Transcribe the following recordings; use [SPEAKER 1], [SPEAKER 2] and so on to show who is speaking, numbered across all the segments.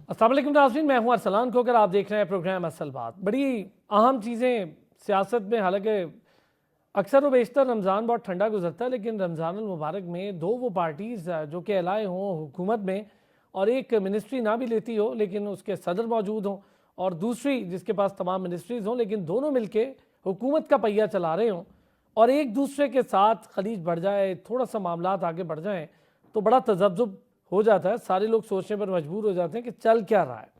[SPEAKER 1] अस्सलाम वालेकुम नाज़रीन, मैं हूं अरसलान खोकर। आप देख रहे हैं प्रोग्राम असल बात। बड़ी अहम चीज़ें सियासत में, हालांकि अक्सर व बेशतर रमज़ान बहुत ठंडा गुजरता है, लेकिन रमज़ानुल मुबारक में दो वो पार्टीज़ जो कि अलाए हों हुकूमत में और एक मिनिस्ट्री ना भी लेती हो लेकिन उसके सदर मौजूद हों, और दूसरी जिसके पास तमाम मिनिस्ट्रीज़ हों लेकिन दोनों मिलके हुकूमत का पहिया चला रहे हों, और एक दूसरे के साथ खलीज बढ़ जाए, थोड़ा सा मामलात आगे बढ़ जाएं तो बड़ा तज़ब्ज़ुब हो जाता है। सारे लोग सोचने पर मजबूर हो जाते हैं कि चल क्या रहा है।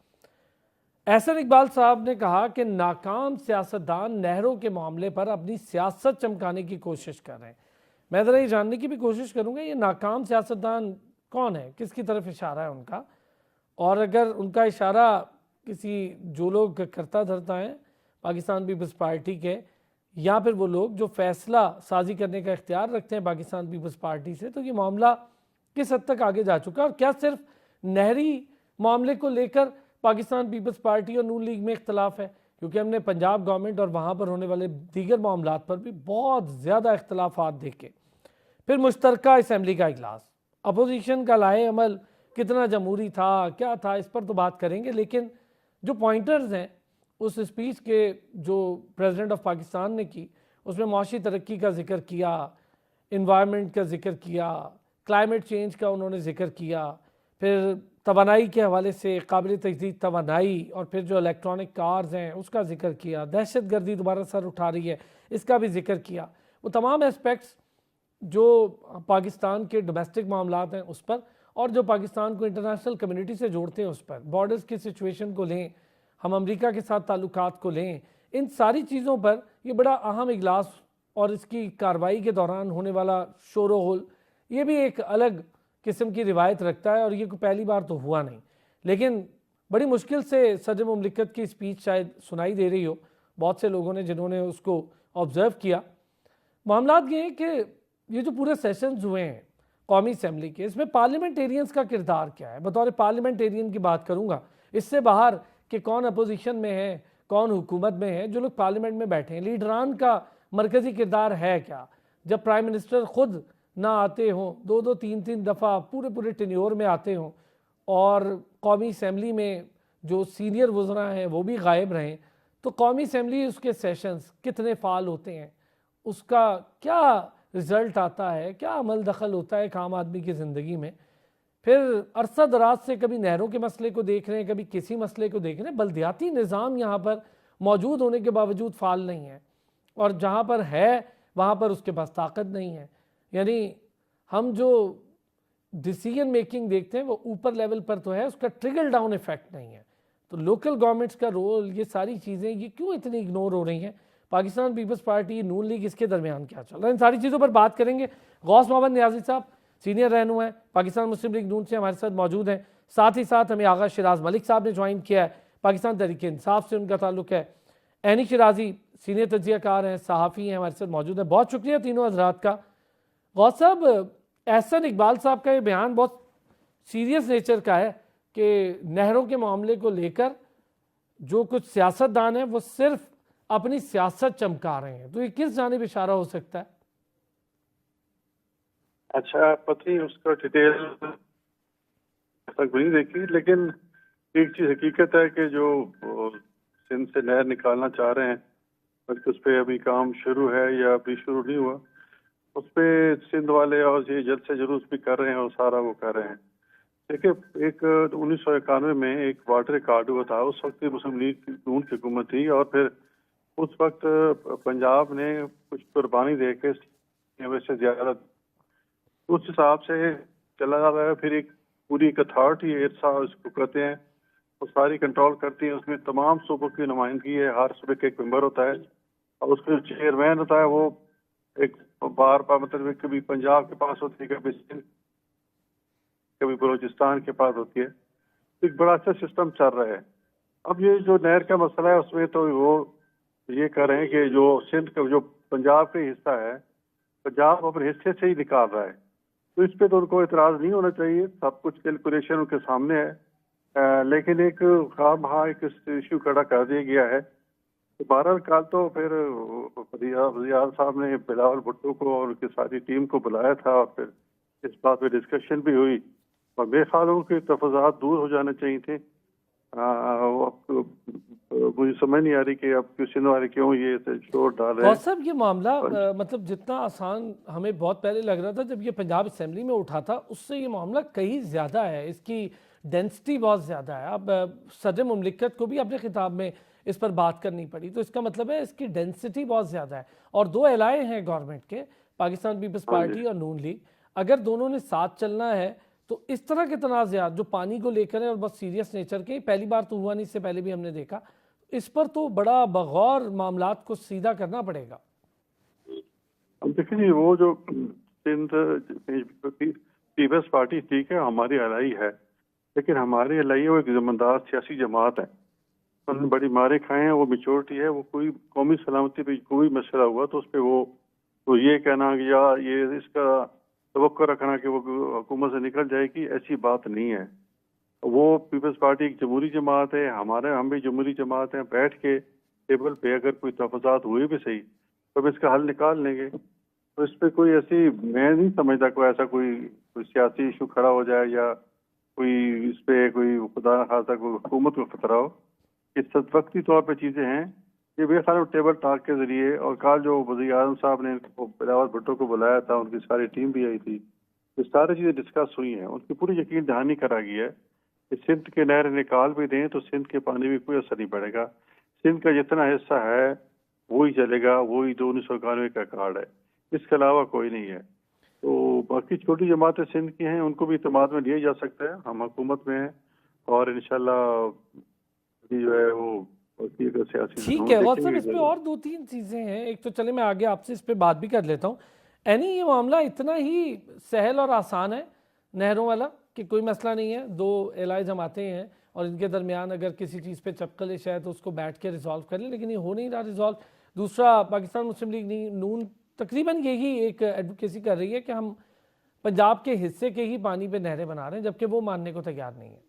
[SPEAKER 1] एहसन इकबाल साहब ने कहा कि नाकाम सियासतदान नहरों के मामले पर अपनी सियासत चमकाने की कोशिश कर रहे हैं। मैं ज़रा ये जानने की भी कोशिश करूँगा ये नाकाम सियासतदान कौन है, किसकी तरफ इशारा है उनका, और अगर उनका इशारा किसी जो लोग करता धरता हैं पाकिस्तान पीपल्स पार्टी के, या फिर वो लोग जो फैसला साजी करने का इख्तियार रखते हैं पाकिस्तान पीपल्स पार्टी से, तो ये मामला किस हद तक आगे जा चुका है। और क्या सिर्फ नहरी मामले को लेकर पाकिस्तान पीपल्स पार्टी और नून लीग में इख्तलाफ है, क्योंकि हमने पंजाब गवर्नमेंट और वहाँ पर होने वाले दीगर मामलात पर भी बहुत ज़्यादा इख्तलाफात देखे। फिर मुश्तरका असम्बली का इजलास, अपोजिशन का लाए अमल कितना जमहूरी था, क्या था, इस पर तो बात करेंगे। लेकिन जो पॉइंटर्स हैं उस स्पीच के जो प्रेसिडेंट ऑफ पाकिस्तान ने की, उसमें मुआशी तरक्की का जिक्र किया, इन्वायरमेंट का जिक्र किया, क्लाइमेट चेंज का उन्होंने जिक्र किया, फिर तवानाई के हवाले से काबिल तजदीद तवानाई, और फिर जो इलेक्ट्रॉनिक कार्स हैं उसका जिक्र किया, दहशत गर्दी दोबारा सर उठा रही है इसका भी जिक्र किया। वो तमाम एस्पेक्ट्स जो पाकिस्तान के डोमेस्टिक मामलात हैं उस पर, और जो पाकिस्तान को इंटरनेशनल कम्युनिटी से जोड़ते हैं उस पर, बॉर्डर्स की सिचुएशन को लें, हम अमेरिका के साथ ताल्लुकात को लें, इन सारी चीज़ों पर ये बड़ा अहम इजलास और इसकी कार्रवाई के दौरान होने वाला शोर होल, ये भी एक अलग किस्म की रिवायत रखता है। और ये कोई पहली बार तो हुआ नहीं, लेकिन बड़ी मुश्किल से सदर मुमलिकत की स्पीच शायद सुनाई दे रही हो बहुत से लोगों ने जिन्होंने उसको ऑब्ज़र्व किया। मामलात ये हैं कि ये जो पूरे सेशंस हुए हैं कौमी असम्बली के, इसमें पार्लियामेंटेरियंस का किरदार क्या है। बतौर पार्लियामेंटेरियन की बात करूँगा, इससे बाहर कि कौन अपोजिशन में है कौन हुकूमत में है, जो लोग पार्लियामेंट में बैठे हैं, लीडरान का मरकज़ी किरदार है क्या। जब प्राइम मिनिस्टर ख़ुद ना आते हों, दो दो तीन तीन दफ़ा पूरे पूरे टेन्योर में आते हों, और कौमी असम्बली में जो सीनियर वज़रा हैं वो भी गायब रहें, तो कौमी असम्बली उसके सेशंस कितने फ़ाल होते हैं, उसका क्या रिज़ल्ट आता है, क्या अमल दखल होता है एक आम आदमी की ज़िंदगी में। फिर अरसा दराज से कभी नहरों के मसले को देख रहे हैं, कभी किसी मसले को देख रहे हैं। बल्दियाती निज़ाम यहाँ पर मौजूद होने के बावजूद फ़ाल नहीं है, और जहाँ पर है वहाँ पर उसके पास ताकत नहीं है। यानी हम जो डिसीजन मेकिंग देखते हैं वो ऊपर लेवल पर तो है, उसका ट्रिकल डाउन इफेक्ट नहीं है। तो लोकल गवर्नमेंट्स का रोल, ये सारी चीज़ें ये क्यों इतनी इग्नोर हो रही हैं। पाकिस्तान पीपल्स पार्टी, नून लीग, इसके दरमियान क्या चल रहा है, इन सारी चीज़ों पर बात करेंगे। गौस मोहम्मद नियाज़ी साहब सीनियर रहनुमा हैं पाकिस्तान मुस्लिम लीग नून से, हमारे साथ मौजूद हैं। साथ ही साथ हमें आगा शिराज मलिक साहब ने ज्वाइन किया है, पाकिस्तान तहरीक इंसाफ से उनका ताल्लुक है। एनी शिराजी सीनियर तजियाकार हैं, सहाफ़ी हैं, हमारे साथ मौजूद हैं। बहुत शुक्रिया तीनों हजरात का। गौस साहब, एहसन इकबाल साहब का ये बयान बहुत सीरियस नेचर का है कि नहरों के मामले को लेकर जो कुछ सियासतदान हैं वो सिर्फ अपनी सियासत चमका रहे हैं, तो ये किस जानिब इशारा हो सकता है।
[SPEAKER 2] अच्छा, पता नहीं उसका डिटेल तक नहीं देखी, लेकिन एक चीज हकीकत है कि जो सिंध से नहर निकालना चाह रहे हैं, बल्कि उस पर अभी काम शुरू है या अभी शुरू नहीं हुआ, उस पर सिंध वाले और ये जल्द से जुलूस भी कर रहे हैं और सारा वो कर रहे हैं। देखिए, एक 1991 में एक वाटर रिकॉर्ड हुआ था, उस वक्त मुस्लिम लीग नून की हुकूमत थी, और फिर उस वक्त पंजाब ने कुछ कुर्बानी दे के वैसे ज्यादा उस हिसाब से चला जा रहा है। फिर एक पूरी एक अथॉरिटी एरसा उसको कहते हैं, वो सारी कंट्रोल करती है, उसमें तमाम सूबों की नुमाइंदगी है, हर सूबे का एक मेंबर होता है, और उसका जो चेयरमैन होता है वो एक बार मतलब कभी पंजाब के पास होती है, कभी सिंध, कभी बलूचिस्तान के पास होती है। एक बड़ा अच्छा सिस्टम चल रहा है। अब ये जो नहर का मसला है उसमें तो वो ये कह रहे हैं कि जो सिंध का जो पंजाब का हिस्सा है, पंजाब अपने हिस्से से ही निकाल रहा है, तो इस पे तो उनको इतराज नहीं होना चाहिए, सब कुछ कैलकुलेशन उनके सामने है। लेकिन एक खामखा एक इशू खड़ा कर दिया गया है। तो 12 काल तो फिर रियाज साहब ने बिलावल भुट्टो को और उनकी सारी टीम को बुलाया था, और फिर इस बात पे डिस्कशन भी हुई, और मेरे ख्याल उनके तफाजात दूर हो जाने चाहिए थे, मुझे समझ नहीं आ रही कि अब सिंध वाले क्यों ये शोर डाल रहे
[SPEAKER 1] गौस
[SPEAKER 2] हैं।
[SPEAKER 1] साहब ये मामला मतलब जितना आसान हमें बहुत पहले लग रहा था जब ये पंजाब असेंबली में उठा था, उससे ये मामला कहीं ज़्यादा है, इसकी डेंसिटी बहुत ज़्यादा है। अब सदर मुमलिकत को भी अपने खिताब में इस पर बात करनी पड़ी, तो इसका मतलब है इसकी डेंसिटी बहुत ज़्यादा है। और दो एलाए हैं गवर्नमेंट के, पाकिस्तान पीपल्स पार्टी और नून लीग, अगर दोनों ने साथ चलना है तो इस तरह के तनाज़ात जो पानी को लेकर है और बहुत सीरियस नेचर के, पहली बार तो हुआ नहीं, इससे पहले भी हमने देखा, इस पर तो बड़ा बगौर मामलात को सीधा करना पड़ेगा।
[SPEAKER 2] अब देखिए वो जो सिंध पीपल्स पार्टी ठीक है, हमारी एलाई है, लेकिन हमारी एलाई वो एक जिम्मेदार सियासी जमात है, उन्होंने बड़ी मारे खाए हैं, वो मेचोरिटी है। वो कोई कौमी सलामती पे कोई मसला हुआ तो उस पर वो ये कहना कि या ये इसका तवक्को रखना कि वो हुकूमत से निकल जाएगी, ऐसी बात नहीं है। वो पीपल्स पार्टी एक जमहूरी जमात है, हम भी जमहूरी जमात हैं। बैठ के टेबल पे अगर कोई तफाजात हुए भी सही तो इसका हल निकाल लेंगे। तो इस पर कोई ऐसी, मैं नहीं समझता कोई ऐसा कोई सियासी इशू खड़ा हो जाए या कोई इस पे कोई खुदा न खासा कोई हुकूमत को खतरा हो। ये सदवक्ती तौर पे चीज़ें हैं, ये बेखैर टेबल टॉक के ज़रिए। और कल जो वज़ीर आज़म साहब ने बिलावल भुट्टो को बुलाया था, उनकी सारी टीम भी आई थी, ये सारी चीज़ें डिस्कस हुई हैं। उनकी पूरी यकीन दहानी करा गई है कि सिंध के नहर निकाल भी दें तो सिंध के पानी में कोई असर नहीं पड़ेगा। सिंध का जितना हिस्सा है वही चलेगा, वही जो 1991 का कार्ड है, इसके अलावा कोई नहीं है। तो बाकी छोटी जमातें सिंध की हैं, उनको भी इत्मीनान में लिया जा सकता है। हम हुकूमत में हैं और इंशाल्लाह जो है वो सियासी
[SPEAKER 1] ठीक है। और सब इस पे और दो तीन चीज़ें हैं। एक तो चले मैं आगे आपसे इस पे बात भी कर लेता हूँ। यानी ये मामला इतना ही सहल और आसान है नहरों वाला कि कोई मसला नहीं है, दो एलाय जमाते हैं और इनके दरमियान अगर किसी चीज़ पे चपकलिश है तो उसको बैठ के रिजॉल्व कर ले, लेकिन ये हो नहीं रहा रिजॉल्व। दूसरा, पाकिस्तान मुस्लिम लीग नून तकरीबन यही एक एडवोकेसी कर रही है कि हम पंजाब के हिस्से के ही पानी पे नहरें बना रहे हैं, जबकि वो मानने को तैयार नहीं है।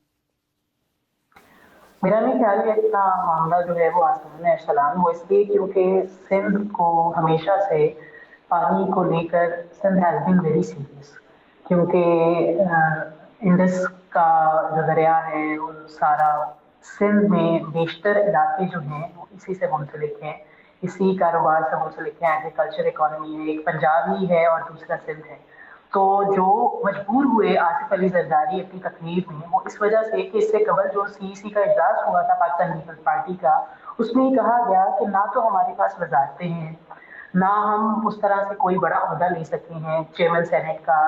[SPEAKER 3] मेरा नहीं ख्याल है इतना मामला जो है वो आसान है सलाम, वो इसलिए क्योंकि सिंध को हमेशा से पानी को लेकर Sindh has been very serious, क्योंकि इंडस का जो दरिया है वो सारा सिंध में बेशतर इलाके जो हैं वो इसी से मुंसलिक हैं, इसी कारोबार से मुंसलिक हैं। एग्रीकल्चर इकॉनमी है, एक पंजाब ही है और दूसरा सिंध है। तो जो मजबूर हुए आसिफ अली जरदारी अपनी तकरीर में, वो इस वजह से कि इससे कबल जो सीईसी का इजलास हुआ था पाकिस्तान पीपल्स पार्टी का, उसमें ये कहा गया कि ना तो हमारे पास वजारतें हैं, ना हम उस तरह से कोई बड़ा ओहदा ले सकते हैं, चेयरमैन सेनेट का,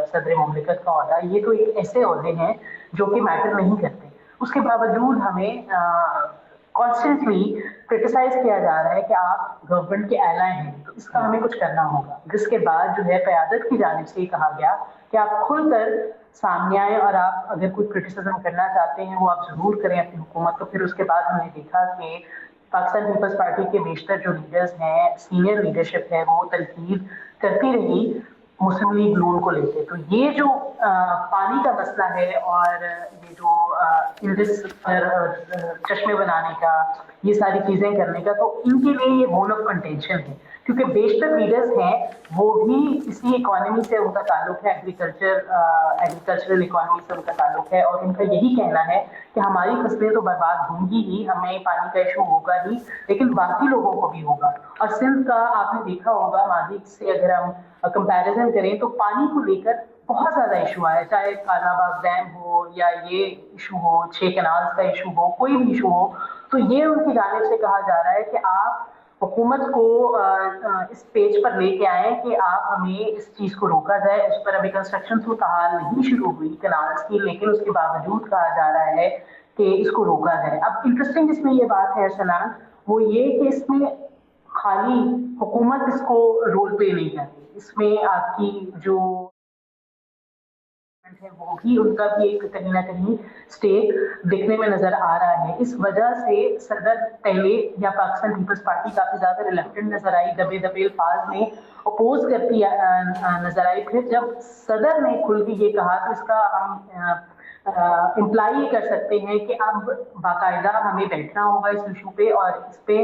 [SPEAKER 3] सदर मुमलिकत का ओहदा, ये तो एक ऐसे ओहदे हैं जो कि मैटर नहीं करते। उसके बावजूद हमें कॉन्स्टेंटली क्रिटिसाइज किया जा रहा है कि आप गवर्नमेंट के एलाय हैं, तो इसका हमें कुछ करना होगा। जिसके बाद जो है क़यादत की जानिब से कहा गया कि आप खुलकर सामने आए और आप अगर कोई क्रिटिसिज्म करना चाहते हैं वो आप ज़रूर करें अपनी हुकूमत को। फिर उसके बाद हमने देखा कि पाकिस्तान पीपल्स पार्टी के बेशतर जो लीडर्स हैं, सीनियर लीडरशिप है, वो तनकीद करती रही मुस्लिम लीग नून को लेके। तो ये जो पानी का मसला है और ये जो इंडस पर चश्मे बनाने का, ये सारी चीज़ें करने का, तो इनके लिए ये बोन ऑफ कंटेंशन है, क्योंकि बेशतर लीडर्स हैं वो भी इसी इकॉनमी से उनका ताल्लुक है, एग्रीकल्चरल इकॉनमी से उनका ताल्लुक है, और उनका यही कहना है कि हमारी फसलें तो बर्बाद होंगी ही, हमें पानी का इशू होगा ही, लेकिन बाकी लोगों को भी होगा। और सिंध का आपने देखा होगा माजी से अगर हम कंपैरिजन करें तो पानी को लेकर बहुत ज़्यादा इशू आया, चाहे कालाबाग डैम हो या ये इशू हो, 6 कैनाल्स का इशू हो, कोई भी इशू हो, तो ये उनकी जानिब से कहा जा रहा है कि आप हुकूमत को इस पेज पर लेके आए कि आप हमें इस चीज़ को रोका जाए। उस पर अभी कंस्ट्रक्शन तो हाल नहीं शुरू हुई कैनाल्स की, लेकिन उसके बावजूद कहा जा रहा है कि इसको रोका जाए। अब इंटरेस्टिंग इसमें ये बात है सलान, वो ये कि इसमें खाली हुकूमत इसको रोल प्ले नहीं करती, इसमें आपकी जो है वो भी, उनका भी एक कहीं ना कहीं स्टेक दिखने में नजर आ रहा है। इस वजह से सदर पहले या पाकिस्तान पीपल्स पार्टी काफी ज्यादा रिलेक्टेंट नजर आई, दबे दबे अल्फाज में अपोज करती नजर आई। फिर जब सदर ने खुल के ये कहा तो इसका हम इम्प्लाई कर सकते हैं कि अब बाकायदा हमें बैठना होगा इस इशू पे और इस पे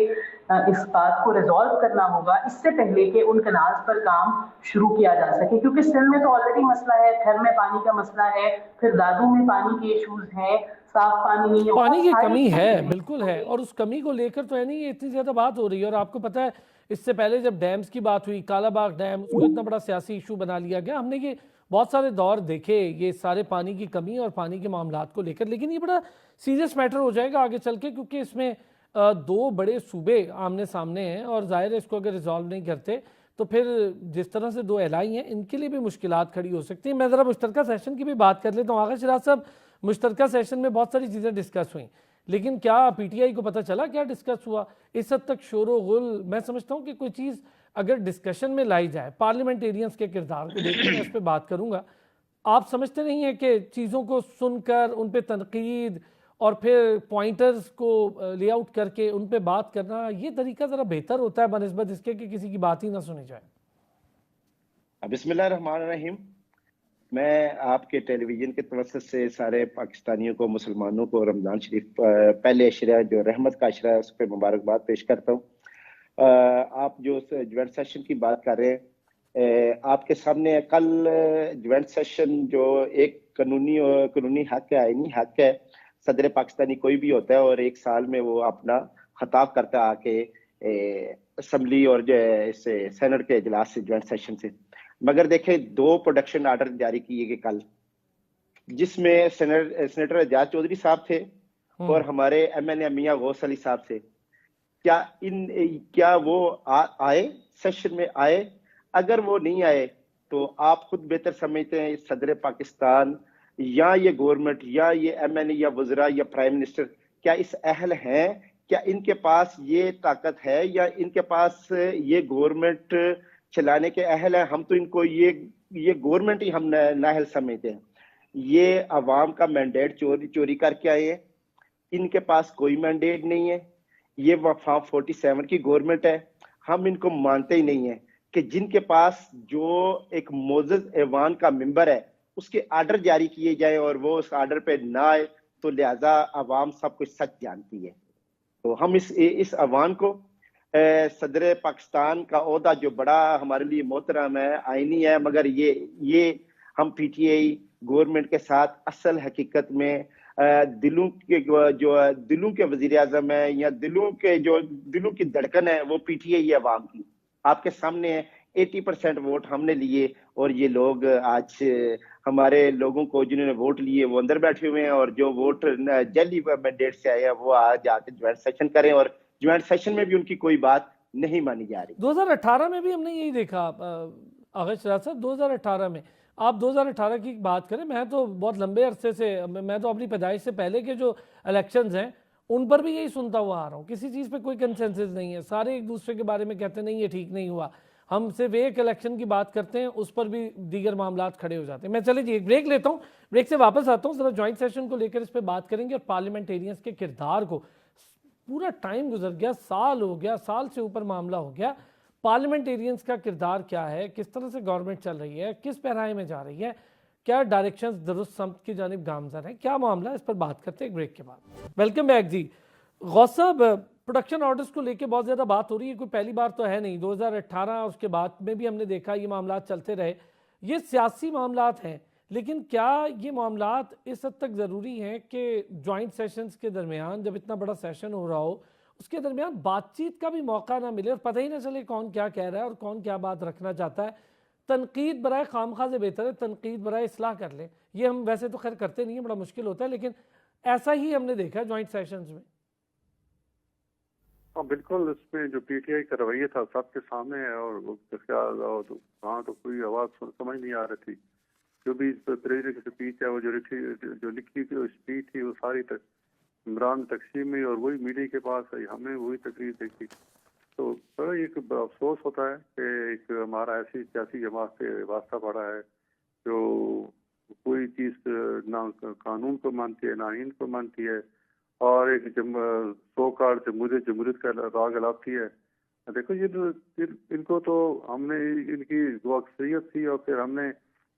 [SPEAKER 3] इस बात को रिजॉल्व करना होगा, इससे पहले कि उन कनाल्स पर काम शुरू किया जा सके। क्योंकि सिंध में तो ऑलरेडी मसला है, थर में पानी का मसला है, फिर दादू में पानी के इशूज हैं, صاف پانی نہیں ہوگا.
[SPEAKER 1] پانی کی
[SPEAKER 3] ساری
[SPEAKER 1] کمی ہے،
[SPEAKER 3] چیزیں
[SPEAKER 1] بالکل ہے، اور اس کمی کو لے کر تو ہے نہیں یہ اتنی زیادہ بات ہو رہی ہے. اور آپ کو پتہ ہے اس سے پہلے جب ڈیمز کی بات ہوئی، کالا باغ ڈیم، اس کو اتنا بڑا سیاسی ایشو بنا لیا گیا. ہم نے یہ بہت سارے دور دیکھے یہ سارے پانی کی کمی اور پانی کے معاملات کو لے کر، لیکن یہ بڑا سیریس میٹر ہو جائے گا آگے چل کے، کیونکہ اس میں دو بڑے صوبے آمنے سامنے ہیں، اور ظاہر ہے اس کو اگر ریزالو نہیں کرتے تو پھر جس طرح سے دو اعلائی ہیں ان کے لیے بھی مشکلات کھڑی ہو سکتی ہیں. میں ذرا مشترکہ سیشن کی بھی بات کر لیتا ہوں. آغا شیراز صاحب، مشترکہ سیشن میں بہت ساری چیزیں ڈسکس ہوئیں، لیکن کیا پی ٹی آئی کو پتہ چلا کیا ڈسکس ہوا؟ اس حد تک شور و غل، میں سمجھتا ہوں کہ کوئی چیز اگر ڈسکشن میں لائی جائے، پارلیمنٹیرینز کے کردار کو دیکھ کر میں اس پہ بات کروں گا، آپ سمجھتے نہیں ہیں کہ چیزوں کو سن کر ان پہ تنقید اور پھر پوائنٹرز کو لے آؤٹ کر کے ان پہ بات کرنا یہ طریقہ ذرا بہتر ہوتا ہے بنسبت اس کے کہ کسی کی بات ہی نہ سنی جائے؟
[SPEAKER 4] بسم اللہ الرحمن الرحیم. میں آپ کے ٹیلی ویژن کے توسط سے سارے پاکستانیوں کو، مسلمانوں کو رمضان شریف پہلے اشرہ جو رحمت کا اشرہ ہے اس پہ مبارکباد پیش کرتا ہوں. آپ جو جوائنٹ سیشن کی بات کر رہے ہیں، آپ کے سامنے کل جوائنٹ سیشن جو ایک قانونی حق ہے، آئینی حق ہے. صدر پاکستانی کوئی بھی ہوتا ہے اور ایک سال میں وہ اپنا خطاب کرتا ہے آ کے اسمبلی اور جو ہے اس سینٹ کے اجلاس سے، جوائنٹ سیشن سے. مگر دیکھیں 2 پروڈکشن آرڈر جاری کیے گئے کل، جس میں سینیٹر اعجاز چودھری صاحب تھے اور ہمارے ایم این اے میاں غوث علی صاحب تھے. کیا وہ آئے سیشن میں آئے؟ اگر وہ نہیں آئے تو آپ خود بہتر سمجھتے ہیں صدر پاکستان یا یہ گورنمنٹ یا یہ ایم این اے یا وزراء یا پرائم منسٹر کیا اس اہل ہیں؟ کیا ان کے پاس یہ طاقت ہے یا ان کے پاس یہ گورنمنٹ چلانے کے اہل ہیں؟ ہم تو ان کو یہ گورنمنٹ ہی ہم نااہل سمجھتے ہیں. یہ عوام کا مینڈیٹ چوری کر کے آئے ہیں. ان کے پاس کوئی مینڈیٹ نہیں ہے. یہ فارم 47 کی گورنمنٹ ہے. ہم ان کو مانتے ہی نہیں ہیں کہ جن کے پاس جو ایک معزز ایوان کا ممبر ہے اس کے آرڈر جاری کیے جائیں اور وہ اس آرڈر پہ نہ آئے تو لہذا عوام سب کچھ سچ جانتی ہے. تو ہم اس عوام کو صدر پاکستان کا عہدہ جو بڑا ہمارے لیے محترم ہے، آئینی ہے، مگر یہ ہم پی ٹی آئی گورنمنٹ کے ساتھ اصل حقیقت میں دلوں کے وزیر اعظم ہیں یا دلوں کی دھڑکن ہے وہ پی ٹی آئی عوام کی. آپ کے سامنے ہے 80% ووٹ ہم نے لیے اور یہ لوگ آج ہمارے لوگوں کو جنہوں نے ووٹ لیے وہ اندر بیٹھے ہوئے ہیں، اور جو ووٹ جعلی مینڈیٹ سے آئے ہیں وہ آج آ کے جوائنٹ سیشن کریں، اور جوائنٹ سیشن میں بھی ان کی کوئی بات نہیں مانی جا رہی.
[SPEAKER 1] 2018 میں بھی ہم نے یہی دیکھا آغا شیراز صاحب. 2018 میں آپ 2018 کی بات کریں، میں تو بہت لمبے عرصے سے، میں تو اپنی پیدائش سے پہلے کے جو الیکشنز ہیں ان پر بھی یہی سنتا ہوا آ رہا ہوں. کسی چیز پہ کوئی کنسنسس نہیں ہے، سارے ایک دوسرے کے بارے میں کہتے ہیں نہیں یہ ٹھیک نہیں ہوا. ہم صرف ایک الیکشن کی بات کرتے ہیں، اس پر بھی دیگر معاملات کھڑے ہو جاتے ہیں. میں چلے جی ایک بریک لیتا ہوں، بریک سے واپس آتا ہوں. ذرا جوائنٹ سیشن کو لے کر اس پہ بات کریں گے اور پارلیمنٹیرینز کے کردار کو. پورا ٹائم گزر گیا، سال ہو گیا، سال سے اوپر معاملہ ہو گیا. پارلیمنٹیرینز کا کردار کیا ہے؟ کس طرح سے گورنمنٹ چل رہی ہے؟ کس پیراہے میں جا رہی ہے؟ کیا ڈائریکشنز درست سمت کی جانب گامزن ہیں؟ کیا معاملہ ہے؟ اس پر بات کرتے ہیں ایک بریک کے بعد. ویلکم بیک جی. غوث صاحب، پروڈکشن آرڈرز کو لے کے بہت زیادہ بات ہو رہی ہے. کوئی پہلی بار تو ہے نہیں. 2018 اس کے بعد میں بھی ہم نے دیکھا یہ معاملات چلتے رہے. یہ سیاسی معاملات ہیں، لیکن کیا یہ معاملات اس حد تک ضروری ہیں کہ جوائنٹ سیشنز کے درمیان جب اتنا بڑا سیشن ہو رہا ہو اس کے درمیان بات چیت کا بھی موقع نہ ملے اور پتہ ہی نہ چلے کون کیا کہہ رہا ہے اور کون کیا بات رکھنا چاہتا ہے؟ تنقید برائے خواہ سے بہتر ہے تنقید برائے اصلاح کر لیں. یہ ہم ویسے تو خیر کرتے نہیں ہیں، بڑا مشکل ہوتا ہے، لیکن ایسا ہی ہم نے دیکھا جوائنٹ سیشنز میں.
[SPEAKER 2] ہاں بالکل، اس میں جو پی ٹی آئی کا رویہ تھا سب کے سامنے ہے، اور خیال اور وہاں تو کوئی آواز سمجھ نہیں آ رہی تھی. جو بھی پریزیڈنٹ کی اسپیچ ہے وہ جو لکھی تھی وہ اسپیچ تھی وہ ساری عمران تقسیم میں اور وہی میڈیا کے پاس ہے، ہم نے وہی تقریر دیکھی. تو بڑا ایک افسوس ہوتا ہے کہ ایک ہمارا ایسی سیاسی جماعت سے واسطہ پڑا ہے جو کوئی چیز نہ قانون کو مانتی ہے نہ آئین کو مانتی ہے، اور ایک سو کارڈ جمہوریت کا راگ الاپتی ہے. دیکھو یہ ان کو تو ہم نے ان کی جو اکثریت تھی اور پھر ہم نے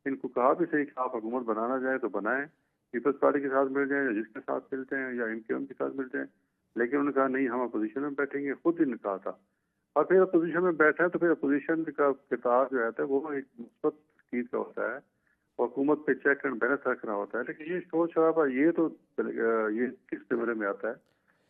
[SPEAKER 2] ان کو کہا بھی صحیح کہ آپ حکومت بنانا چاہیں تو بنائیں، پیپلز پارٹی کے ساتھ مل جائیں یا جس کے ساتھ ملتے ہیں یا ایم کیو ایم کے ساتھ ملتے ہیں، لیکن انہوں نے کہا نہیں ہم اپوزیشن میں بیٹھیں گے. خود ہی نے کہا تھا. اور پھر اپوزیشن میں بیٹھا ہے تو پھر اپوزیشن کا کردار جو ہے وہ ایک مثبت چیز کا ہوتا ہے، हुकूमत पे चेक एंड बैलेंस रखना होता है। लेकिन ये शोर शराबा ये तो ये किस ज़िम्मे में आता है?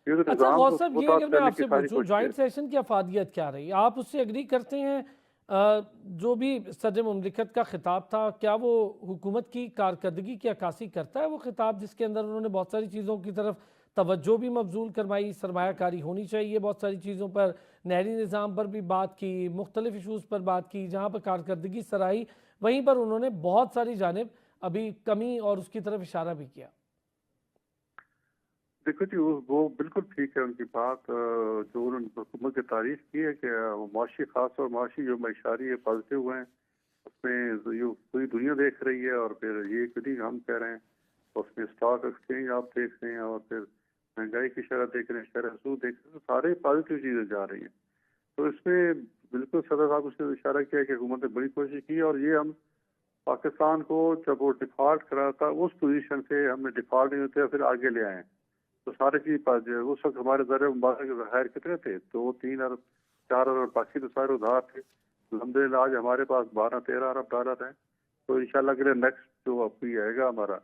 [SPEAKER 2] ये तो
[SPEAKER 1] अच्छा
[SPEAKER 2] निज़ाम
[SPEAKER 1] गौस
[SPEAKER 2] को
[SPEAKER 1] साहब, ये
[SPEAKER 2] मुताद
[SPEAKER 1] अगर मैं
[SPEAKER 2] करने की
[SPEAKER 1] आपसे
[SPEAKER 2] सारी
[SPEAKER 1] पूछूं
[SPEAKER 2] कोशिश
[SPEAKER 1] जॉइंट
[SPEAKER 2] है।
[SPEAKER 1] सेशन की अफादियत क्या रही, आप उससे एग्री करते हैं? जो भी सदर मुमलिकत का खिताब था, क्या वो हुकूमत की कारकर्दगी की अक्कासी करता है वो खिताब, जिसके अंदर उन्होंने बहुत सारी चीज़ों की तरफ तवज्जो भी मबजूल करवाई, सरमायाकारी होनी चाहिए बहुत सारी चीज़ों पर, नहरी निज़ाम पर भी बात की, मुख्तलिफ इशूज़ पर बात की जहाँ पर कारकर्दगी सराही, वहीं पर उन्होंने बहुत सारी जानिब अभी कमी और उसकी तरफ इशारा भी किया।
[SPEAKER 2] देखो जी, वो बिल्कुल ठीक है उनकी बात। जो उन्होंने हुकूमत की तारीफ की है कि मुआशी खास और मुआशी जो मशारी है पॉजिटिव हुए हैं, उसमें जो पूरी दुनिया देख रही है। और फिर ये कभी हम कह रहे हैं, उसमें स्टॉक एक्सचेंज आप देख रहे हैं, और फिर महंगाई की शरह देख रहे हैं, शरह सूद देख रहे हैं, तो सारे पॉजिटिव चीज़ें जा रही हैं। तो इसमें बिल्कुल सदर साहब उसने इशारा किया कि हुकूमत ने बड़ी कोशिश की, और ये हम पाकिस्तान को जब वो डिफॉल्ट करा था उस पोजीशन से हमने डिफॉल्ट नहीं होते फिर आगे ले आए। तो सारे चीज उस वक्त हमारे ज़र मुबारक के ज़खायर कितने थे? 2-3 अरब 4 अरब, बाकी तो सारे उधार थे। अल्हम्दुलिल्लाह आज हमारे पास 12-13 अरब डॉलर हैं। तो इंशाल्लाह अगले नेक्स्ट जो अभी आएगा हमारा,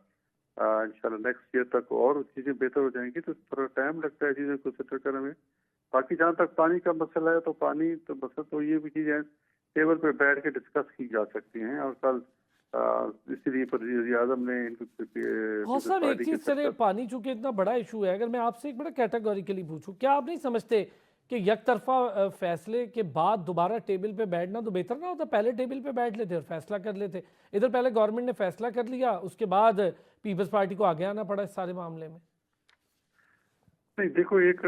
[SPEAKER 2] इंशाल्लाह नेक्स्ट ईयर तक और चीज़ें बेहतर हो जाएंगी। तो थोड़ा टाइम लगता है चीज़ें को सेटल करने में। बाकी जहाँ तक पानी का मसला है, तो पानी तो मसला तो ये भी चीज़ें टेबल पे बैठ के डिस्कस की जा सकती हैं। और कल इसीलिए वज़ीर आज़म ने
[SPEAKER 1] हाँ साहब, एक चीज़ चले, पानी चूंकि इतना बड़ा इशू है, अगर मैं आपसे एक बड़ा कैटेगोरिकली पूछूं, क्या आप नहीं समझते कि यकतरफा फैसले के बाद दोबारा टेबल पे बैठना तो बेहतर ना होता? पहले टेबल पे बैठ लेते और फैसला कर लेते। इधर पहले गवर्नमेंट ने फैसला कर लिया, उसके बाद पीपल्स पार्टी को आगे आना पड़ा इस सारे मामले में।
[SPEAKER 2] नहीं, देखो, एक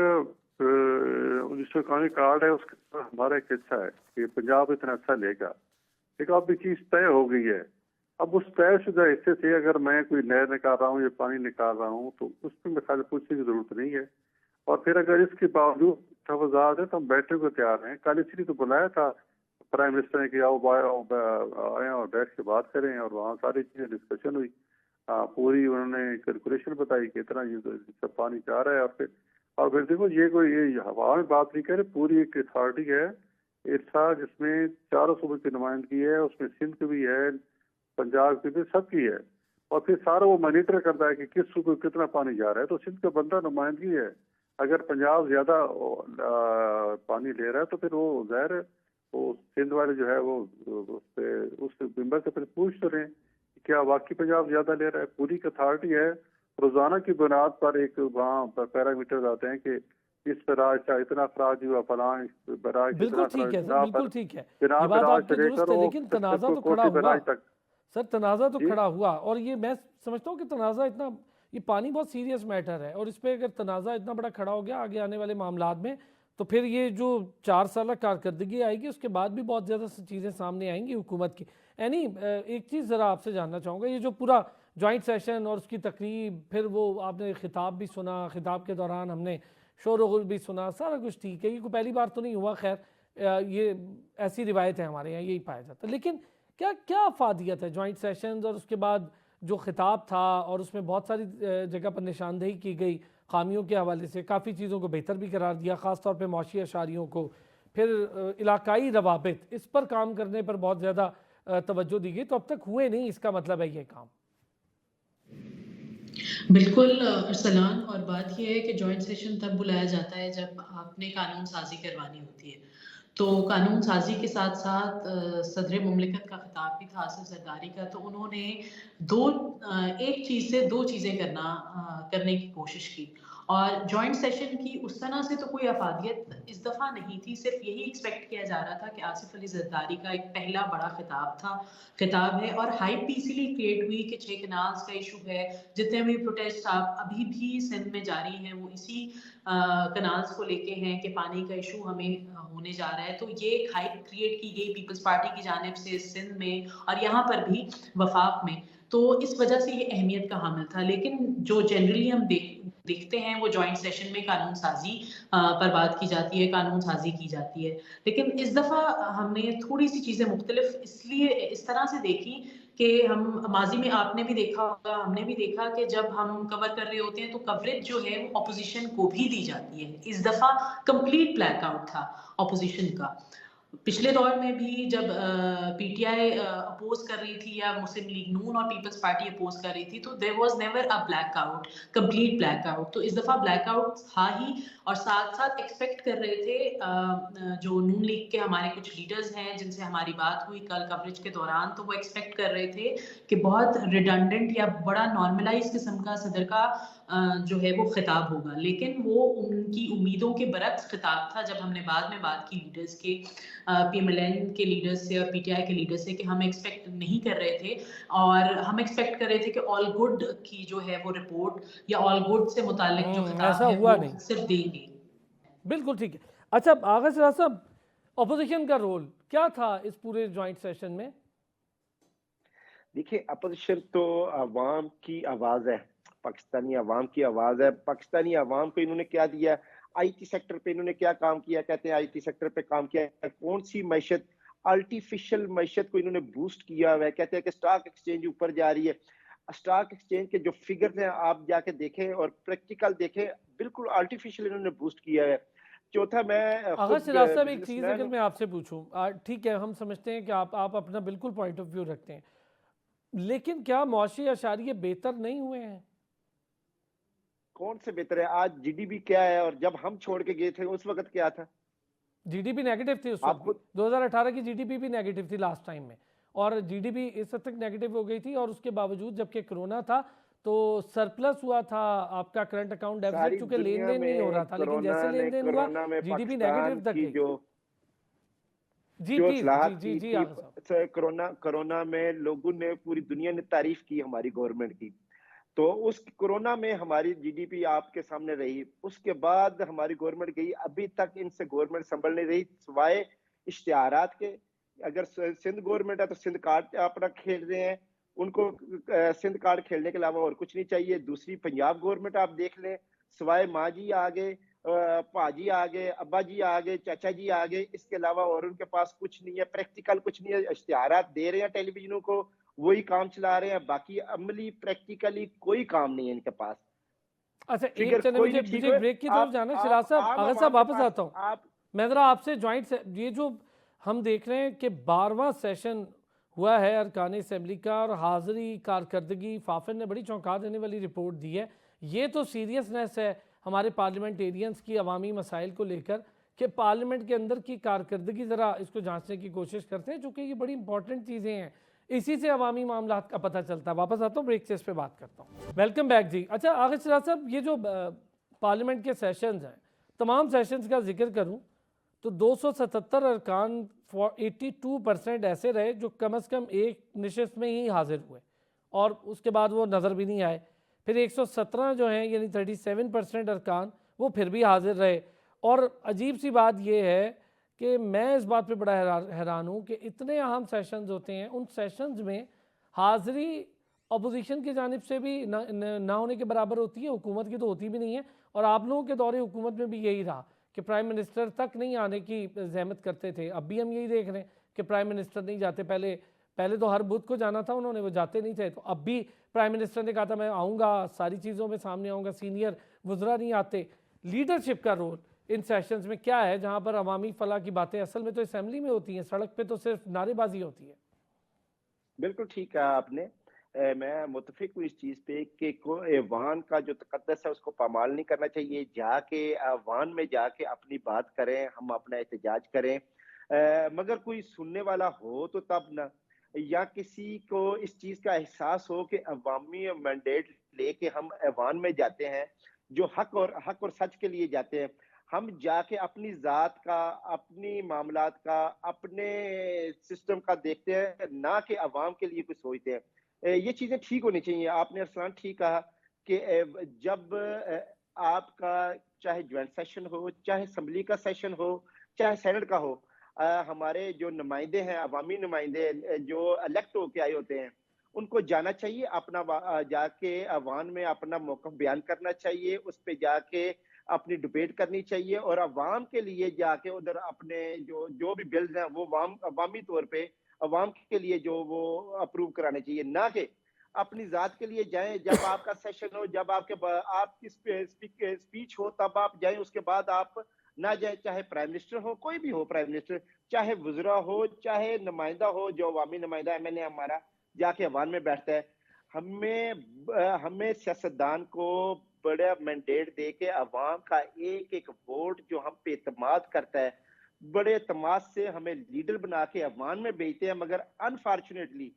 [SPEAKER 2] जिसका कानूनी कार्ड है उसका हमारा एक हिस्सा है कि पंजाब इतना अच्छा लेगा। एक अब चीज तय हो गई है। अब उस तयशुदा हिस्से से अगर मैं कोई नहर निकाल रहा हूँ या पानी निकाल रहा हूँ, तो उसमें मेरे ख्याल पूछने की जरूरत नहीं है। और फिर अगर इसके बावजूद तवज़ात है तो हम बैठने को तैयार हैं। कल इसलिए तो बुलाया था प्राइम मिनिस्टर ने कि आओ आए और बैठ के बात करें, और वहाँ सारी चीजें डिस्कशन हुई। पूरी उन्होंने कैलकुलेशन बताई कि इतना ये सब पानी जा रहा है। और फिर देखो, ये कोई ये हवा में बात नहीं करे, पूरी एक अथॉरिटी है इरसा जिसमें चारों सूबे की नुमाइंदगी है, उसमें सिंध की भी है, पंजाब की भी, सबकी है। और फिर सारा वो मॉनिटर करता है कि किस सूबे को कितना पानी जा रहा है। तो सिंध का बंदा नुमाइंदगी है। अगर पंजाब ज्यादा पानी ले रहा है तो फिर वो ज़ाहिर है वो सिंध वाले जो है वो उस मेंबर से फिर पूछ तो रहे हैं कि क्या वाकई पंजाब ज्यादा ले रहा है। पूरी एक अथॉरिटी है, रोजाना की बुनियाद पर एक वहाँ पैरामीटर आते हैं कि इस बराज का इतना अखराज हुआ, फलां बराज
[SPEAKER 1] बिल्कुल ठीक है सर, बिल्कुल ठीक है, ये बात आपकी दुरुस्त है, लेकिन तनाज़ा तो खड़ा हुआ सर, तनाज़ा तो खड़ा हुआ। और ये मैं समझता हूँ कि तनाज़ा इतना, ये पानी बहुत सीरियस मैटर है, और इस पर अगर तनाज़ा इतना बड़ा खड़ा हो गया आगे आने वाले मामलात में, तो फिर ये जो 4 साल कारकर्दगी आएगी उसके बाद भी बहुत ज़्यादा चीज़ें सामने आएंगी हुकूमत की। यानी एक चीज़ ज़रा आपसे जानना चाहूँगा, ये जो पूरा जॉइंट सेशन और उसकी तकरीब, फिर वो आपने खिताब भी सुना, खिताब के दौरान हमने शोर गुल भी सुना, सारा कुछ ठीक है, ये कोई पहली बार तो नहीं हुआ, खैर ये ऐसी रिवायत है हमारे यहाँ, यही पाया जाता है। लेकिन क्या क्या अफादियत है जॉइंट सेशंस और उसके बाद जो खिताब था, और उसमें बहुत सारी जगह पर निशानदेही की गई खामियों के हवाले से, काफ़ी चीज़ों को बेहतर भी करार दिया, ख़ास तौर पे मौशी अशारियों को, फिर इलाकाई रवाबित, इस पर काम करने पर बहुत ज़्यादा तवज्जो दी गई, तो अब तक हुए नहीं, इसका मतलब है ये काम।
[SPEAKER 5] बिल्कुल अरसलान, और बात यह है कि जॉइंट सेशन तब बुलाया जाता है जब आपने कानून साजी करवानी होती है। तो कानून साजी के साथ साथ सदर मुमलिकत का खिताब भी था, आसिफ जरदारी का, तो उन्होंने एक चीज़ से 2 चीज़ें करने की कोशिश की। और जॉइंट सेशन की उस तरह से तो कोई अफादियत इस दफ़ा नहीं थी, सिर्फ यही एक्सपेक्ट किया जा रहा था कि आसिफ अली जरदारी का एक पहला बड़ा खिताब है। और हाइप भी इसीलिए क्रिएट हुई कि 6 कनाल्स का इशू है, जितने भी प्रोटेस्ट अभी भी सिंध में जारी हैं वो इसी कनाल्स को लेके हैं कि पानी का इशू हमें होने जा रहा है। तो ये एक हाइप क्रिएट की गई पीपल्स पार्टी की जानिब से सिंध में और यहाँ पर भी वफाक में, तो इस वजह से ये अहमियत का हामिल था। लेकिन जो जनरली हम देखते हैं वो जॉइंट सेशन में कानून साजी पर बात की जाती है, कानून साजी की जाती है। लेकिन इस दफ़ा हमने थोड़ी सी चीज़ें मुख्तलिफ इसलिए इस तरह से देखी कि हम माजी में आपने भी देखा होगा, हमने भी देखा कि जब हम कवर कर रहे होते हैं तो कवरेज जो है वो अपोजिशन को भी दी जाती है। इस दफ़ा कंप्लीट ब्लैकआउट था अपोजिशन का। पिछले दौर में भी जब पीटीआई अपोज कर रही थी या मुस्लिम लीग नून और पीपल्स पार्टी अपोज कर रही थी, तो there was never a blackout, complete blackout. तो इस दफा ब्लैकआउट था ही, और साथ साथ एक्सपेक्ट कर रहे थे जो नून लीग के हमारे कुछ लीडर्स हैं जिनसे हमारी बात हुई कल कवरेज के दौरान, तो वो एक्सपेक्ट कर रहे थे कि बहुत रिडंडेंट या बड़ा नॉर्मलाइज किस्म का सदर का जो है वो खिताब होगा, लेकिन वो उनकी उम्मीदों के बरक्स खिताब था। जब हमने बाद में बात की लीडर्स के, पीएमएलएन के लीडर्स से और पीटीआई के लीडर्स से, कि हम एक्सपेक्ट नहीं कर रहे थे, और हम एक्सपेक्ट कर रहे थे कि ऑल गुड की जो है वो रिपोर्ट या ऑल गुड से मुतालिक जो खिताब
[SPEAKER 1] ऐसा
[SPEAKER 5] है
[SPEAKER 1] हुआ
[SPEAKER 5] वो
[SPEAKER 1] नहीं।
[SPEAKER 5] सिर्फ देंगे।
[SPEAKER 1] बिल्कुल ठीक है। अच्छा, आगा सिराज साहब, अपोजिशन का रोल क्या था इस पूरे जॉइंट सेशन में?
[SPEAKER 4] देखिए, अपोजिशन तो अवाम की आवाज है, पाकिस्तानी अवाम की आवाज है। पाकिस्तानी अवाम को इन्होंने क्या दिया, आईटी सेक्टर पे इन्होंने क्या काम किया, कहते हैं आईटी सेक्टर पे काम किया है, कौन सी मैशत, आर्टिफिशियल मैशत को इन्होंने बूस्ट किया हुआ है। कहते हैं कि स्टॉक एक्सचेंज ऊपर जा रही है, स्टॉक एक्सचेंज के जो फिगर्स हैं आप जाके देखें और प्रैक्टिकल देखें, बिल्कुल आर्टिफिशियल इन्होंने बूस्ट किया है। चौथा, मैं
[SPEAKER 1] आगा
[SPEAKER 4] खुद
[SPEAKER 1] सिराज साहब, एक चीज़
[SPEAKER 4] बिजनेसमैन
[SPEAKER 1] अगर
[SPEAKER 4] हूँ।
[SPEAKER 1] मैं आपसे पूछूं, ठीक है, हम समझते हैं कि आप अपना बिल्कुल पॉइंट ऑफ व्यू रखते हैं, लेकिन क्या मुआशी अशारिये बेहतर नहीं हुए हैं?
[SPEAKER 4] कौन से बेहतर है? आज जीडीपी क्या है और जब हम छोड़ के गए थे उस वक्त क्या था?
[SPEAKER 1] जीडीपी नेगेटिव थी उस
[SPEAKER 4] आप
[SPEAKER 1] वक्त भी,
[SPEAKER 4] खुद
[SPEAKER 1] 2018 की जीडीपी भी नेगेटिव थी लास्ट टाइम में, और जीडीपी इस हद तक नेगेटिव हो गई थी, और उसके बावजूद जबकि कोरोना था तो सरप्लस हुआ था आपका करंट अकाउंट डेफिसिट,
[SPEAKER 4] सारी
[SPEAKER 1] चूंकि लेन
[SPEAKER 4] दुनिया
[SPEAKER 1] देन नहीं हो
[SPEAKER 4] में
[SPEAKER 1] रहा था, लेकिन जैसे लेन देन हुआ
[SPEAKER 4] कोरोना में
[SPEAKER 1] जीडीपी
[SPEAKER 4] पाकिस्तान
[SPEAKER 1] नेगेटिव तक
[SPEAKER 4] की
[SPEAKER 1] गई।
[SPEAKER 4] जो
[SPEAKER 1] जी
[SPEAKER 4] जो
[SPEAKER 1] प्लीज, जी
[SPEAKER 4] इस्लाहत
[SPEAKER 1] जी
[SPEAKER 4] की
[SPEAKER 1] जी
[SPEAKER 4] थी,
[SPEAKER 1] आगा साहब।
[SPEAKER 4] कोरोना में लोगों ने, पूरी दुनिया ने तारीफ की हमारी गवर्नमेंट की। तो उस कोरोना में हमारी जीडीपी आपके सामने रही, उसके बाद हमारी गवर्नमेंट गई, अभी तक इनसे गवर्नमेंट संभल नहीं रही सिवाय इश्तिहारात के। अगर सिंध गवर्नमेंट है तो सिंध कार्ड अपना खेल रहे हैं, उनको सिंध कार्ड खेलने के अलावा और कुछ नहीं चाहिए। दूसरी पंजाब गवर्नमेंट आप देख लें, सिवाय माँ जी आ गए, पाजी आ गए, अब्बा जी आ गए, चाचा जी आ गए, इसके अलावा और उनके पास कुछ नहीं है, प्रैक्टिकल कुछ नहीं है। इश्तिहारात दे रहे हैं टेलीविजनों को, वही काम चला रहे हैं, बाकी अमली प्रैक्टिकली कोई काम नहीं है इनके पास।
[SPEAKER 1] अच्छा, एक
[SPEAKER 4] फिगर
[SPEAKER 1] चले,
[SPEAKER 4] कोई
[SPEAKER 1] मुझे
[SPEAKER 4] नहीं ठीक
[SPEAKER 1] मुझे
[SPEAKER 4] हुए।
[SPEAKER 1] ब्रेक की तरफ जाना है सिराज
[SPEAKER 4] आप
[SPEAKER 1] साहब।
[SPEAKER 4] आम
[SPEAKER 1] आगा
[SPEAKER 4] आवाम
[SPEAKER 1] साहब
[SPEAKER 4] के
[SPEAKER 1] वापस
[SPEAKER 4] पास
[SPEAKER 1] आता हूँ।
[SPEAKER 4] आप
[SPEAKER 1] मैं ज़रा आपसे जॉइंट से, ये जो हम देख रहे हैं कि 12वां सेशन हुआ है अरकान असम्बली का, और हाज़री कारकर्दगी, फाफिन ने बड़ी चौंका देने वाली रिपोर्ट दी है। ये तो सीरियसनेस है हमारे पार्लियामेंटेरियंस की अवामी मसाइल को लेकर, कि पार्लियामेंट के अंदर की कारकर्दगी ज़रा इसको जांचने की कोशिश करते हैं, चूँकि ये बड़ी इंपॉर्टेंट चीज़ें हैं, इसी से अवामी मामला का पता चलता है। वापस आता हूँ, ब्रेक से इस पर बात करता हूँ। वेलकम बैक जी। अच्छा आगा सिराज साहब, ये जो पार्लियामेंट के सेशंस हैं, तमाम सेशंस का जिक्र करूँ तो 277 अरकान 82% ऐसे रहे जो कम से कम एक नशिस्त में ही हाजिर हुए, और उसके बाद वो नज़र भी नहीं आए। फिर 117 जो हैं, यानी 37% अरकान, वो फिर भी हाजिर रहे। और अजीब सी बात यह है कि मैं इस बात पे बड़ा हैरान हूँ कि इतने अहम सेशंस होते हैं, उन सेशंस में हाज़री अपोजिशन की जानिब से भी ना होने के बराबर होती है, हुकूमत की तो होती भी नहीं है। और आप लोगों के दौरे हुकूमत में भी यही रहा कि प्राइम मिनिस्टर तक नहीं आने की जहमत करते थे। अब भी हम यही देख रहे हैं कि प्राइम मिनिस्टर नहीं जाते। पहले तो हर बुध को जाना था उन्होंने, वो जाते नहीं थे। तो अब भी प्राइम मिनिस्टर ने कहा था मैं आऊँगा, सारी चीज़ों में सामने आऊँगा, सीनियर वज़रा नहीं आते। लीडरशिप का रोल इन सेशंस में क्या है, जहाँ पर अवामी फलाह की बातें असल में तो असम्बली में होती हैं, सड़क पे तो सिर्फ नारेबाजी होती है।
[SPEAKER 4] बिल्कुल ठीक कहा आपने। मैं मुतफिक हूँ इस चीज़ पे कि ऐवान का जो तकद्दस है उसको पामाल नहीं करना चाहिए। जाके ऐवान में जाके अपनी बात करें, हम अपना एहतजाज करें, मगर कोई सुनने वाला हो तो तब ना, या किसी को इस चीज़ का एहसास हो कि अवामी मैंडेट लेके हम ऐवान में जाते हैं, जो हक और सच के लिए जाते हैं। हम जाके अपनी ज़ात का, अपनी मामलात का, अपने सिस्टम का देखते हैं, ना कि अवाम के लिए कुछ सोचते हैं। ये चीज़ें ठीक होनी चाहिए। आपने अरसलान ठीक कहा कि जब आपका चाहे ज्वाइंट सेशन हो, चाहे असेंबली का सेशन हो, चाहे सेनेट का हो, हमारे जो नुमाइंदे हैं, अवामी नुमाइंदे जो इलेक्ट होके आए होते हैं, उनको जाना चाहिए, अपना जाके अवान में अपना मौक़िफ़ बयान करना चाहिए, उस पे जाके अपनी डिबेट करनी चाहिए, और अवाम के लिए जाके उधर अपने जो भी बिल्स हैं वो अवामी तौर पे अवाम के लिए जो वो अप्रूव कराने चाहिए, ना कि अपनी ज़ात के लिए जाएँ। जब आपका सेशन हो, जब आपकी स्पीच हो, तब आप जाएँ, उसके बाद आप نہ جائے, چاہے پرائم منسٹر ہو, کوئی بھی ہو پرائم منسٹر, چاہے وزراء ہو, چاہے نمائندہ ہو, جو عوامی نمائندہ MNA ہمارا جا کے عوام میں بیٹھتا ہے, ہمیں سیاستدان کو بڑا مینڈیٹ دے کے عوام کا ایک ایک ووٹ جو ہم پہ اعتماد کرتا ہے, بڑے اعتماد سے ہمیں لیڈر بنا کے عوام میں بھیجتے ہیں. مگر انفارچونیٹلی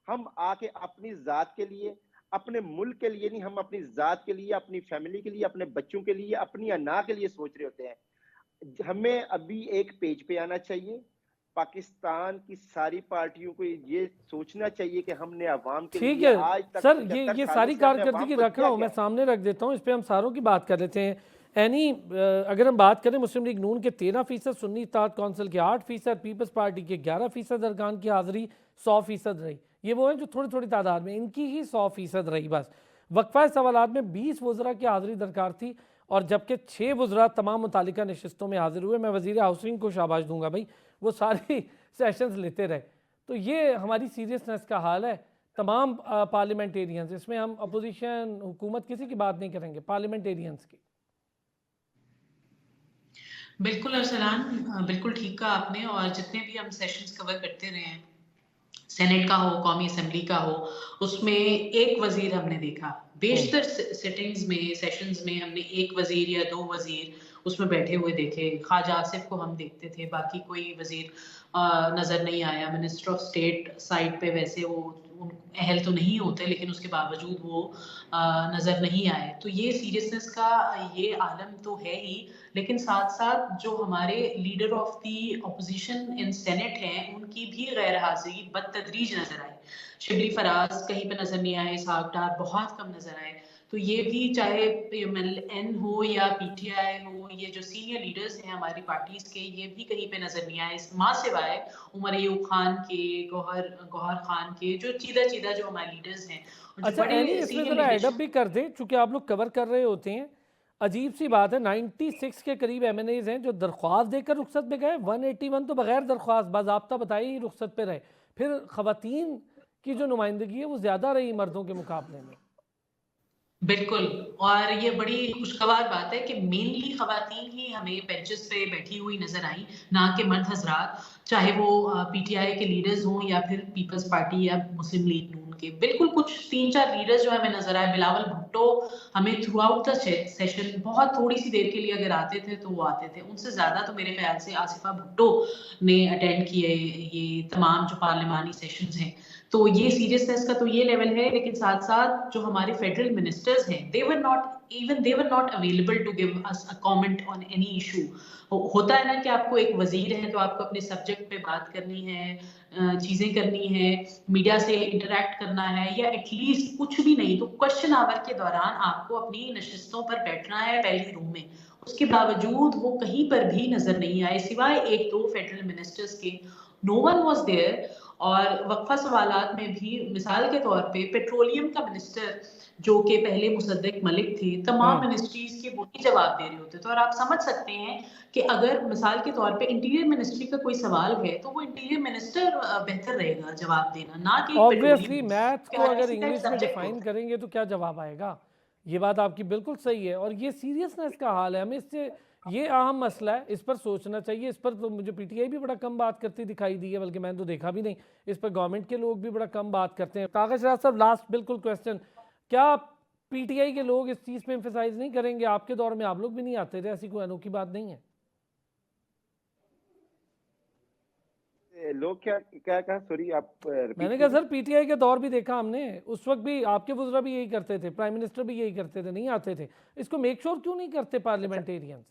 [SPEAKER 4] ہم آ کے اپنی ذات کے لیے, اپنے ملک کے لیے نہیں, ہم اپنی ذات کے لیے, اپنی فیملی کے لیے, اپنے بچوں کے لیے, اپنی انا کے لیے سوچ رہے ہوتے ہیں. ہمیں ابھی ایک پیج پہ آنا چاہیے. پاکستان کی ساری پارٹیوں کو یہ سوچنا چاہیے کہ ہم نے عوام کے
[SPEAKER 1] ٹھیک
[SPEAKER 4] لیے
[SPEAKER 1] ہے
[SPEAKER 4] آج تک
[SPEAKER 1] سر,
[SPEAKER 4] 75
[SPEAKER 1] یہ
[SPEAKER 4] سالوں
[SPEAKER 1] ساری
[SPEAKER 4] سے ہم نے
[SPEAKER 1] کارکردگی
[SPEAKER 4] عوام کو
[SPEAKER 1] رکھ رہا
[SPEAKER 4] دیا
[SPEAKER 1] ہوں, میں
[SPEAKER 4] کیا؟
[SPEAKER 1] سامنے رکھ دیتا ہوں, اس پہ ہم ساروں کی بات کر لیتے ہیں. اینی اگر ہم بات کریں مسلم لیگ نون کے 13%, سنی اتحاد کونسل کے 8%, پیپلز پارٹی کے 11% ارکان کی حاضری 100% رہی. یہ وہ ہیں جو تھوڑی تھوڑی تعداد میں, ان کی ہی 100% رہی بس. وقفہ سوالات میں 20 وزراء کی حاضری درکار تھی, اور جبکہ 6 وزراء تمام متعلقہ نشستوں میں حاضر ہوئے. میں وزیر ہاؤسنگ کو شاباش دوں گا بھائی, وہ ساری سیشنز لیتے رہے. تو یہ ہماری سیریسنس کا حال ہے. تمام پارلیمنٹیرینز, اس میں ہم اپوزیشن حکومت کسی کی بات نہیں کریں گے, پارلیمنٹیرینز کی.
[SPEAKER 5] بالکل ارسلان, بالکل ٹھیک کہا آپ نے. اور جتنے بھی ہم سیشنز کور کرتے رہے ہیں, سینٹ کا ہو, قومی اسمبلی کا ہو, اس میں ایک وزیر ہم نے دیکھا. بیشتر سیٹنگز میں, سیشنز میں ہم نے ایک وزیر یا 2 وزیر اس میں بیٹھے ہوئے دیکھے. خواجہ آصف کو ہم دیکھتے تھے, باقی کوئی وزیر نظر نہیں آیا. منسٹر آف اسٹیٹ سائٹ پہ ویسے وہ اہل تو نہیں ہوتے, لیکن اس کے باوجود وہ نظر نہیں آئے. تو یہ سیریسنس کا یہ عالم تو ہے ہی, لیکن ساتھ ساتھ جو ہمارے leader of the opposition in senate ہیں, ان کی بھی غیر حاضری بالتدریج نظر آئی. شبلی فراز کہیں پہ نظر نہیں آئے, اسحاق ڈار بہت کم نظر آئے. تو یہ بھی چاہے MLN ہو یا PTI ہو, یہ جو سینئر لیڈرز ہیں ہماری پارٹیز کے, یہ بھی کہیں پہ نظر نہیں آئے, ماں سوائے عمر ایوب خان کے, گوہر خان کے, جو چیدہ جو ہمارے لیڈرز ہیں.
[SPEAKER 1] اچھا اینی, اس میں ذرا ایڈ اپ بھی کر دیں, چونکہ آپ لوگ کور کر رہے ہوتے ہیں. عجیب سی بات ہے, 96 کے قریب MNAs ہیں جو درخواست دے کر رخصت پہ گئے, 181 تو بغیر درخواست باضابطہ بتائے ہی رخصت پہ رہے. پھر خواتین کی جو نمائندگی ہے وہ زیادہ رہی مردوں کے مقابلے میں.
[SPEAKER 5] بالکل, اور یہ بڑی خوشگوار بات ہے کہ مینلی خواتین ہی ہمیں بینچز پہ بیٹھی ہوئی نظر آئیں, نہ کہ مرد حضرات, چاہے وہ PTI کے لیڈرز ہوں یا پھر پیپلز پارٹی یا مسلم لیگ نون کے. بالکل کچھ 3-4 لیڈرز جو ہمیں نظر آئے. بلاول بھٹو ہمیں تھرو آؤٹ دا سیشن بہت تھوڑی سی دیر کے لیے اگر آتے تھے تو وہ آتے تھے. ان سے زیادہ تو میرے خیال سے آصفہ بھٹو نے اٹینڈ کیے یہ تمام جو پارلیمانی سیشنز ہیں. تو یہ سیریسنس کا تو یہ لیول ہے, لیکن ساتھ ساتھ جو ہمارے فیڈرل منسٹرز ہیں, they were not available to give us a comment on any issue. ہوتا ہے نا کہ آپ کو ایک وزیر ہے تو آپ کو اپنے سبجیکٹ پہ بات کرنی ہے, چیزیں کرنی ہے, میڈیا سے انٹریکٹ کرنا ہے, یا ایٹ لیسٹ کچھ بھی نہیں تو کوشچن آور کے دوران آپ کو اپنی نشستوں پر بیٹھنا ہے پہلی روم میں. اس کے باوجود وہ کہیں پر بھی نظر نہیں آئے سوائے 1-2 فیڈرل منسٹرز کے. No one was there. اور وقفہ سوالات میں بھی مثال کے طور پہ پیٹرولیم کا منسٹر جو کہ پہلے مصدق ملک تھے, تمام منسٹریز کے وہی جواب دے رہے ہوتے تھے. اور آپ سمجھ سکتے ہیں کہ اگر مثال کے طور پہ انٹیریئر منسٹری کا کوئی سوال ہے تو وہ انٹیریئر منسٹر بہتر رہے گا جواب دینا, نہ کہ
[SPEAKER 1] آبویسلی میتھ کو اگر انگلش میں ڈیفائن کریں گے تو کیا جواب آئے گا. یہ بات آپ کی بالکل صحیح ہے, اور یہ سیریسنس کا حال ہے. ہمیں اس سے, یہ اہم مسئلہ ہے, اس پر سوچنا چاہیے. اس پر تو مجھے PTI بھی بڑا کم بات کرتی دکھائی دی ہے, بلکہ میں نے تو دیکھا بھی نہیں. اس پر گورنمنٹ کے لوگ بھی بڑا کم بات کرتے ہیں. کاغذ شاہ صاحب, لاسٹ بالکل کویسچن, کیا PTI کے لوگ اس چیز پہ ایمفیسائز نہیں کریں گے؟ آپ کے دور میں آپ لوگ بھی نہیں آتے تھے, ایسی کوئی انوکھی بات نہیں ہے.
[SPEAKER 4] لوگ کیا کہا, سوری آپ
[SPEAKER 1] میں نے کہا سر PTI کے دور بھی دیکھا ہم نے, اس وقت بھی آپ کے وزراء بھی یہی کرتے تھے, پرائم منسٹر بھی یہی کرتے تھے, نہیں آتے تھے. اس کو میک شور کیوں نہیں کرتے پارلیمنٹیرینز,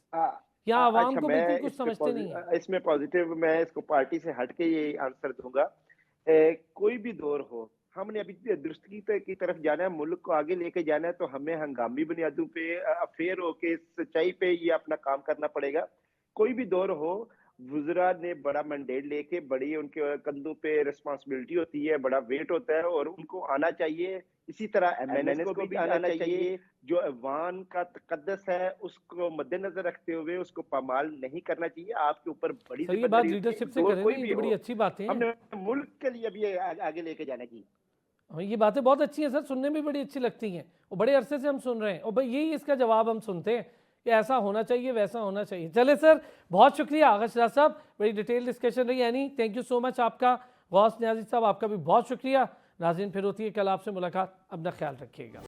[SPEAKER 1] یا عوام کو بالکل کچھ سمجھتے نہیں ہیں؟
[SPEAKER 4] اس میں پازیٹیو میں اس کو پارٹی سے ہٹ کے یہ آنسر دوں گا. کوئی بھی دور ہو, ہم نے ابھی درستگی کی طرف جانا ہے, ملک کو آگے لے کے جانا ہے, تو ہمیں ہنگامی بنیادوں پہ افیئر ہو کے سچائی پہ یہ اپنا کام کرنا پڑے گا. کوئی بھی دور ہو, وزراء نے بڑا مینڈیٹ لے کے, بڑی ان کے کندھوں پہ رسپانسبلٹی ہوتی ہے, بڑا ویٹ ہوتا ہے, اور ان کو آنا چاہیے. اسی طرح MNS کو بھی آنا چاہیے. جو ایوان کا تقدس ہے اس کو مد نظر رکھتے ہوئے اس کو پامال نہیں کرنا چاہیے. آپ کے اوپر بڑی
[SPEAKER 1] یہ بات لیڈرشپ سے کریں نا, یہ بڑی اچھی باتیں ہیں.
[SPEAKER 4] ہم نے ملک کے لیے بھی آگے لے کے جانے کی,
[SPEAKER 1] یہ باتیں بہت اچھی ہیں سر, سننے میں بڑی اچھی لگتی ہیں, اور بڑے عرصے سے ہم سن رہے ہیں, اور بھائی یہی اس کا جواب ہم سنتے ہیں کہ ایسا ہونا چاہیے ویسا ہونا چاہیے. چلے سر, بہت شکریہ آغا شراز صاحب, بڑی ڈیٹیل ڈسکشن رہی. یعنی تھینک یو سو مچ آپ کا. غوث نیازی صاحب آپ کا بھی بہت شکریہ. ناظرین پھر ہوتی ہے کل آپ سے ملاقات, اپنا خیال رکھیے گا.